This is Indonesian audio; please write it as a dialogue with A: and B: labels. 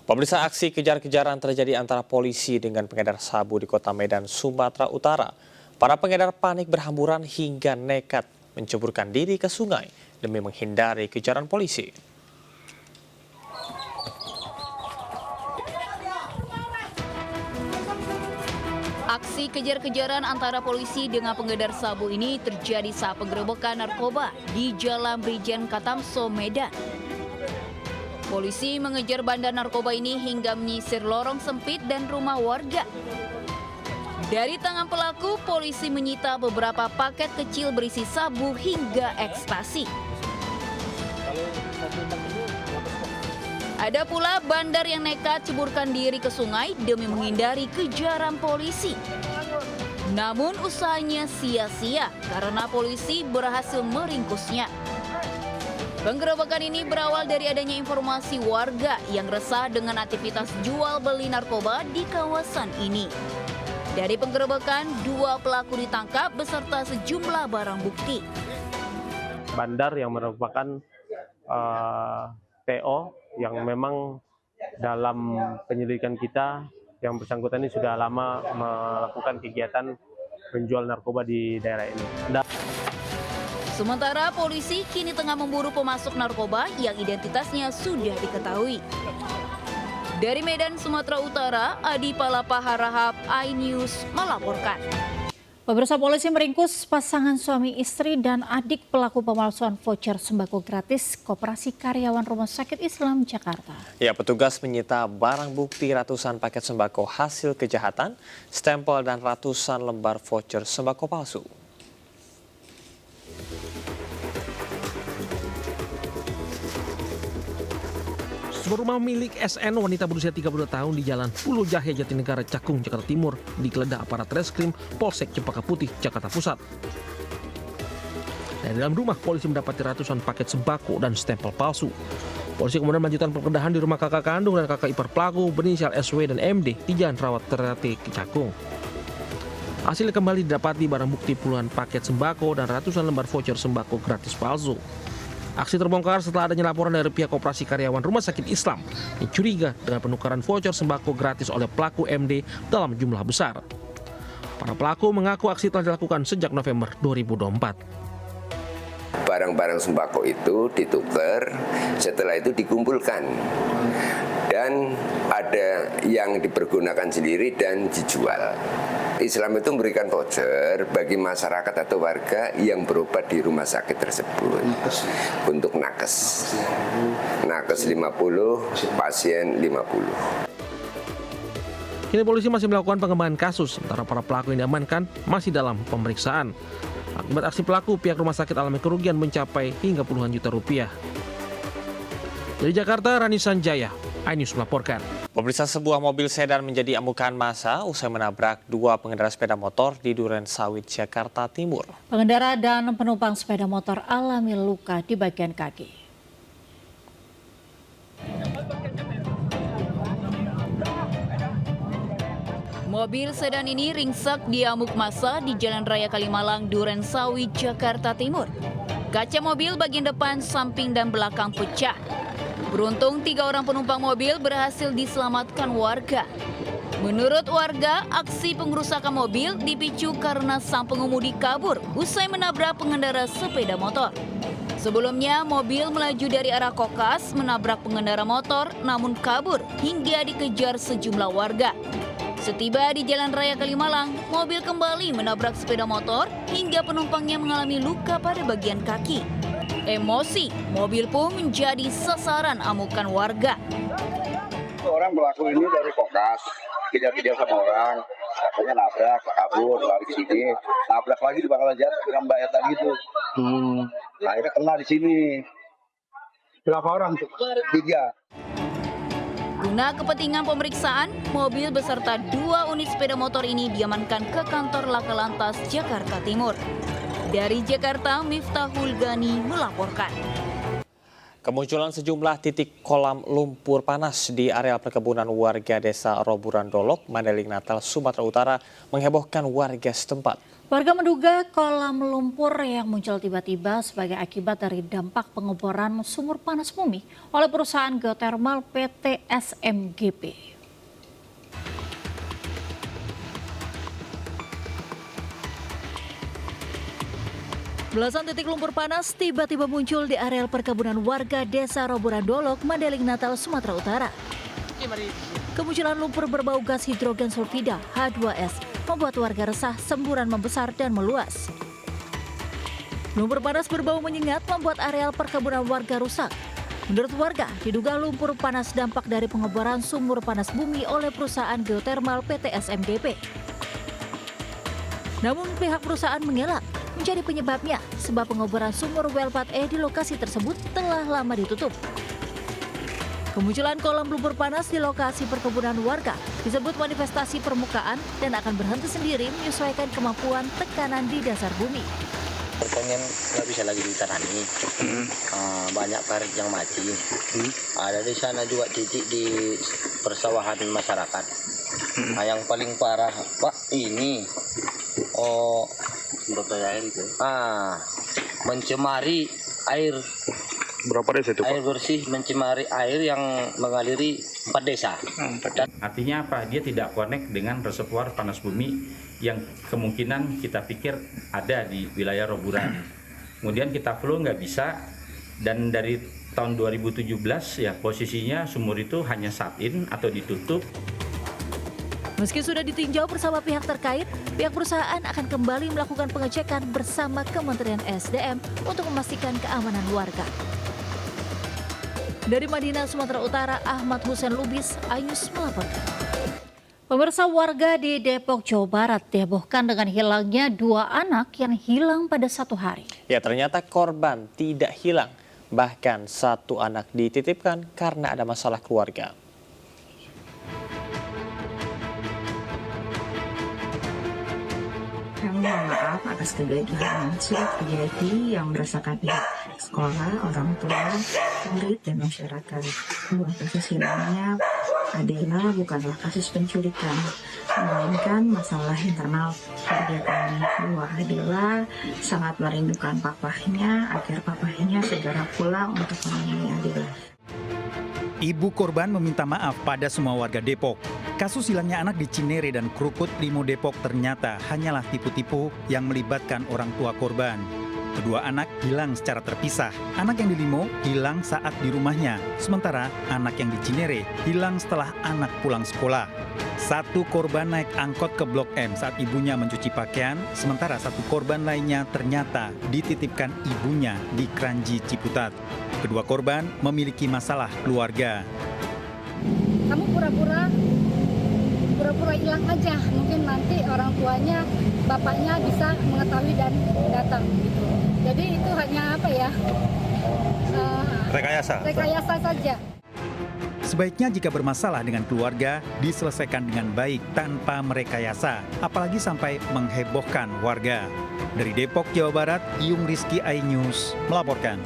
A: Pemirsa, aksi kejar-kejaran terjadi antara polisi dengan pengedar sabu di kota Medan, Sumatera Utara. Para pengedar panik berhamburan hingga nekat menceburkan diri ke sungai demi menghindari kejaran polisi.
B: Aksi kejar-kejaran antara polisi dengan pengedar sabu ini terjadi saat penggerebekan narkoba di Jalan Brigjen Katamso, Medan. Polisi mengejar bandar narkoba ini hingga menyisir lorong sempit dan rumah warga. Dari tangan pelaku, polisi menyita beberapa paket kecil berisi sabu hingga ekstasi. Ada pula bandar yang nekat ceburkan diri ke sungai demi menghindari kejaran polisi. Namun usahanya sia-sia karena polisi berhasil meringkusnya. Penggerebekan ini berawal dari adanya informasi warga yang resah dengan aktivitas jual beli narkoba di kawasan ini. Dari penggerebekan, 2 pelaku ditangkap beserta sejumlah barang bukti.
C: Bandar yang merupakan PO yang memang dalam penyelidikan kita yang bersangkutan ini sudah lama melakukan kegiatan menjual narkoba di daerah ini.
B: Sementara polisi kini tengah memburu pemasok narkoba yang identitasnya sudah diketahui. Dari Medan, Sumatera Utara, Adi Palapa Harahap, iNews melaporkan.
D: Pemirsa, polisi meringkus pasangan suami istri dan adik pelaku pemalsuan voucher sembako gratis Koperasi Karyawan Rumah Sakit Islam Jakarta.
A: Ya, petugas menyita barang bukti ratusan paket sembako hasil kejahatan, stempel dan ratusan lembar voucher sembako palsu.
E: Sebuah rumah milik SN wanita berusia 32 tahun di Jalan Pulau Jahe, Jatinegara, Cakung, Jakarta Timur digeledah aparat Reskrim Polsek Cempaka Putih, Jakarta Pusat. Dari dalam rumah, polisi mendapati ratusan paket sembako dan stempel palsu. Polisi kemudian melanjutkan penggeledahan di rumah kakak kandung dan kakak ipar pelaku berinisial SW dan MD di Jalan Rawat Ternate, Cakung. Hasilnya kembali didapati barang bukti puluhan paket sembako dan ratusan lembar voucher sembako gratis palsu. Aksi terbongkar setelah adanya laporan dari pihak Koperasi Karyawan Rumah Sakit Islam yang curiga dengan penukaran voucher sembako gratis oleh pelaku MD dalam jumlah besar. Para pelaku mengaku aksi telah dilakukan sejak November 2024.
F: Barang-barang sembako itu ditukar, setelah itu dikumpulkan. Dan ada yang dipergunakan sendiri dan dijual. Islam itu memberikan voucher bagi masyarakat atau warga yang berobat di rumah sakit tersebut untuk nakes. Nakes 50, pasien 50.
E: Kini polisi masih melakukan pengembangan kasus, sementara para pelaku yang diamankan masih dalam pemeriksaan. Akibat aksi pelaku, pihak rumah sakit alami kerugian mencapai hingga puluhan juta rupiah. Dari Jakarta, Rani Sanjaya, iNews melaporkan.
A: Pemirsa, sebuah mobil sedan menjadi amukan massa usai menabrak 2 pengendara sepeda motor di Duren Sawit, Jakarta Timur.
D: Pengendara dan penumpang sepeda motor alami luka di bagian kaki.
B: Mobil sedan ini ringsek diamuk massa di Jalan Raya Kalimalang, Duren Sawit, Jakarta Timur. Kaca mobil bagian depan, samping, dan belakang pecah. Beruntung 3 orang penumpang mobil berhasil diselamatkan warga. Menurut warga, aksi pengerusakan mobil dipicu karena sang pengemudi kabur usai menabrak pengendara sepeda motor. Sebelumnya, mobil melaju dari arah Kokas menabrak pengendara motor namun kabur hingga dikejar sejumlah warga. Setiba di Jalan Raya Kalimalang, mobil kembali menabrak sepeda motor hingga penumpangnya mengalami luka pada bagian kaki. Emosi, mobil pun menjadi sasaran amukan warga.
G: Orang pelaku ini dari Kokas, kejar-kejar sama orang, katanya nabrak, kabur, lari ke sini, nabrak lagi di Bangkalan Jati dengan Mbak Eta gitu. Akhirnya kena di sini. Berapa orang tuh? 3.
B: Guna kepentingan pemeriksaan, mobil beserta 2 unit sepeda motor ini diamankan ke kantor Laka Lantas Jakarta Timur. Dari Jakarta, Miftahul Gani melaporkan.
A: Kemunculan sejumlah titik kolam lumpur panas di area perkebunan warga desa Roburan Dolok, Mandailing Natal, Sumatera Utara menghebohkan warga setempat.
D: Warga menduga kolam lumpur yang muncul tiba-tiba sebagai akibat dari dampak pengeboran sumur panas bumi oleh perusahaan geotermal PT SMGP. Belasan titik lumpur panas tiba-tiba muncul di areal perkebunan warga Desa Roboran Dolok, Mandailing Natal, Sumatera Utara. Kemunculan lumpur berbau gas hidrogen sulfida H2S membuat warga resah, semburan membesar dan meluas. Lumpur panas berbau menyengat membuat areal perkebunan warga rusak. Menurut warga, diduga lumpur panas dampak dari pengeboran sumur panas bumi oleh perusahaan geotermal PT SMGP. Namun pihak perusahaan mengelak menjadi penyebabnya sebab pengeboran sumur well 4E di lokasi tersebut telah lama ditutup. Kemunculan kolam lumpur panas di lokasi perkebunan warga disebut manifestasi permukaan dan akan berhenti sendiri menyesuaikan kemampuan tekanan di dasar bumi.
H: Pertanian nggak bisa lagi ditanami, banyak karet yang mati. Ada di sana juga titik di persawahan masyarakat. Yang paling parah, Pak, ini air itu. Mencemari air.
I: Berapa desa itu, Pak?
H: Air bersih mencemari air yang mengaliri 4 desa.
J: Artinya apa? Dia tidak connect dengan reservoir panas bumi yang kemungkinan kita pikir ada di wilayah Roburan. Kemudian kita flow nggak bisa, dan dari tahun 2017 ya posisinya sumur itu hanya shut-in atau ditutup.
D: Meski sudah ditinjau bersama pihak terkait, pihak perusahaan akan kembali melakukan pengecekan bersama Kementerian SDM untuk memastikan keamanan warga. Dari Madinah, Sumatera Utara, Ahmad Hussein Lubis, iNews melaporkan. Pemirsa, warga di Depok, Jawa Barat dihebohkan dengan hilangnya 2 anak yang hilang pada 1 hari.
A: Ya, ternyata korban tidak hilang. Bahkan 1 anak dititipkan karena ada masalah keluarga.
K: Kami mohon maaf atas kejadian yang sudah terjadi yang merasakan pihak sekolah, orang tua, murid, dan masyarakat. Bahwa kasus hilangnya adalah bukanlah kasus penculikan, melainkan masalah internal keluarga kami. Bahwa adalah sangat merindukan papahnya agar papahnya segera pulang untuk menemui Adila.
L: Ibu korban meminta maaf pada semua warga Depok. Kasus hilangnya anak di Cinere dan Krukut, Limo, Depok ternyata hanyalah tipu-tipu yang melibatkan orang tua korban. Kedua anak hilang secara terpisah. Anak yang di Limo hilang saat di rumahnya, sementara anak yang di Cinere hilang setelah anak pulang sekolah. 1 korban naik angkot ke Blok M saat ibunya mencuci pakaian, sementara 1 korban lainnya ternyata dititipkan ibunya di Kranji, Ciputat. Kedua korban memiliki masalah keluarga.
M: Kamu pura-pura hilang aja, mungkin nanti orang tuanya, bapaknya bisa mengetahui dan datang gitu. Jadi itu hanya apa ya? Rekayasa saja.
L: Sebaiknya jika bermasalah dengan keluarga, diselesaikan dengan baik tanpa merekayasa, apalagi sampai menghebohkan warga. Dari Depok, Jawa Barat, Yung Rizky, iNews melaporkan.